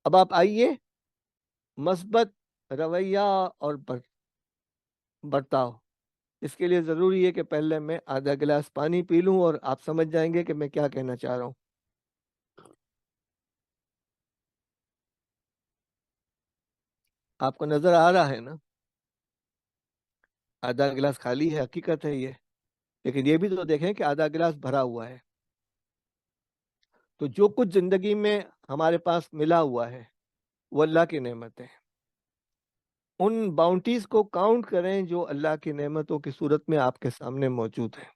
اب آپ آئیے مثبت رویہ اور برتاؤ. اس کے لیے ضروری ہے کہ پہلے میں آدھا گلاس پانی پی لوں اور آپ سمجھ جائیں گے کہ میں کیا کہنا چاہ رہا ہوں. آپ کو نظر آ رہا ہے نا؟ آدھا گلاس خالی ہے، حقیقت ہے یہ، لیکن یہ بھی تو دیکھیں کہ آدھا گلاس بھرا ہوا ہے. تو جو کچھ زندگی میں ہمارے پاس ملا ہوا ہے وہ اللہ کی نعمت ہے. ان باؤنٹیز کو کاؤنٹ کریں جو اللہ کی نعمتوں کی صورت میں آپ کے سامنے موجود ہیں.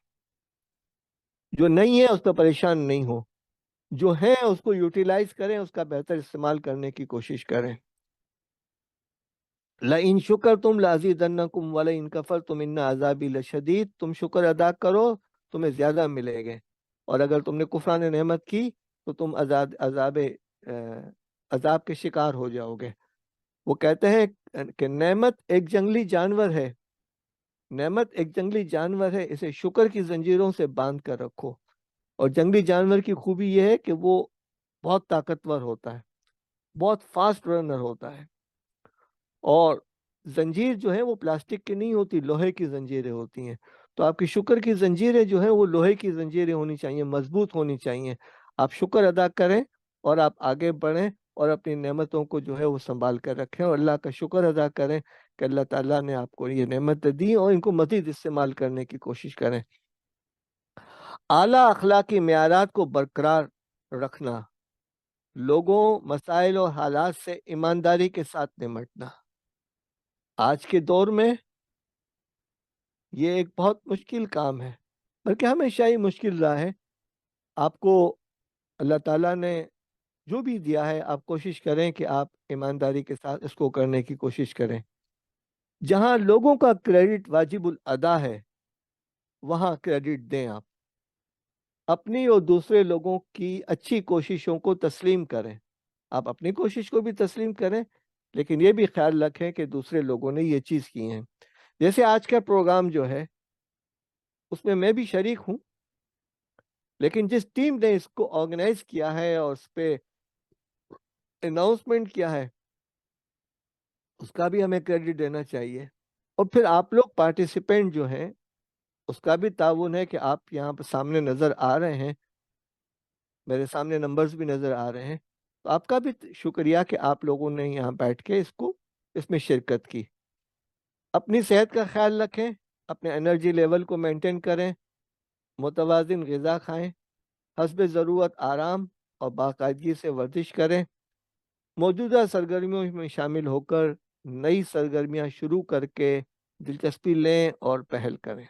جو نہیں ہے اس پہ پریشان نہیں ہو، جو ہے اس کو یوٹیلائز کریں، اس کا بہتر استعمال کرنے کی کوشش کریں. لَإِن شُكَرْتُمْ لَأَزِيدَنَّكُمْ وَلَئِن كَفَرْتُمْ إِنَّ عَذَابِي لَشَدِيدٌ. تم شکر ادا کرو تمہیں زیادہ ملے گے، اور اگر تم نے کفران نعمت کی تو تم عذاب کے شکار ہو جاؤ گے. وہ کہتے ہیں کہ نعمت ایک جنگلی جانور ہے، نعمت ایک جنگلی جانور ہے، اسے شکر کی زنجیروں سے باندھ کر رکھو. اور جنگلی جانور کی خوبی یہ ہے کہ وہ بہت طاقتور ہوتا ہے، بہت فاسٹ رنر ہوتا ہے، اور زنجیر جو ہے وہ پلاسٹک کی نہیں ہوتی، لوہے کی زنجیریں ہوتی ہیں. تو آپ کی شکر کی زنجیریں جو ہیں وہ لوہے کی زنجیریں ہونی چاہیے، مضبوط ہونی چاہیے. آپ شکر ادا کریں اور آپ آگے بڑھیں اور اپنی نعمتوں کو جو ہے وہ سنبھال کر رکھیں، اور اللہ کا شکر ادا کریں کہ اللہ تعالیٰ نے آپ کو یہ نعمت دی اور ان کو مزید استعمال کرنے کی کوشش کریں. اعلیٰ اخلاقی معیارات کو برقرار رکھنا، لوگوں، مسائل اور حالات سے ایمانداری کے ساتھ نمٹنا. آج کے دور میں یہ ایک بہت مشکل کام ہے، بلکہ ہمیشہ ہی مشکل رہا ہے. آپ کو اللہ تعالیٰ نے جو بھی دیا ہے آپ کوشش کریں کہ آپ ایمانداری کے ساتھ اس کو کرنے کی کوشش کریں. جہاں لوگوں کا کریڈٹ واجب الادا ہے وہاں کریڈٹ دیں. آپ اپنی اور دوسرے لوگوں کی اچھی کوششوں کو تسلیم کریں. آپ اپنی کوشش کو بھی تسلیم کریں، لیکن یہ بھی خیال رکھیں کہ دوسرے لوگوں نے یہ چیز کی ہیں. جیسے آج کا پروگرام جو ہے اس میں بھی شریک ہوں، لیکن جس ٹیم نے اس کو آرگنائز کیا ہے اور اس پہ اناؤنسمنٹ کیا ہے اس کا بھی ہمیں کریڈٹ دینا چاہیے. اور پھر آپ لوگ پارٹیسپینٹ جو ہیں اس کا بھی تعاون ہے کہ آپ یہاں پہ سامنے نظر آ رہے ہیں، میرے سامنے نمبرز بھی نظر آ رہے ہیں، تو آپ کا بھی شکریہ کہ آپ لوگوں نے یہاں بیٹھ کے اس میں شرکت کی. اپنی صحت کا خیال رکھیں، اپنے انرجی لیول کو مینٹین کریں، متوازن غذا کھائیں، حسب ضرورت آرام اور باقاعدگی سے ورزش کریں. موجودہ سرگرمیوں میں شامل ہو کر نئی سرگرمیاں شروع کر کے دلچسپی لیں اور پہل کریں.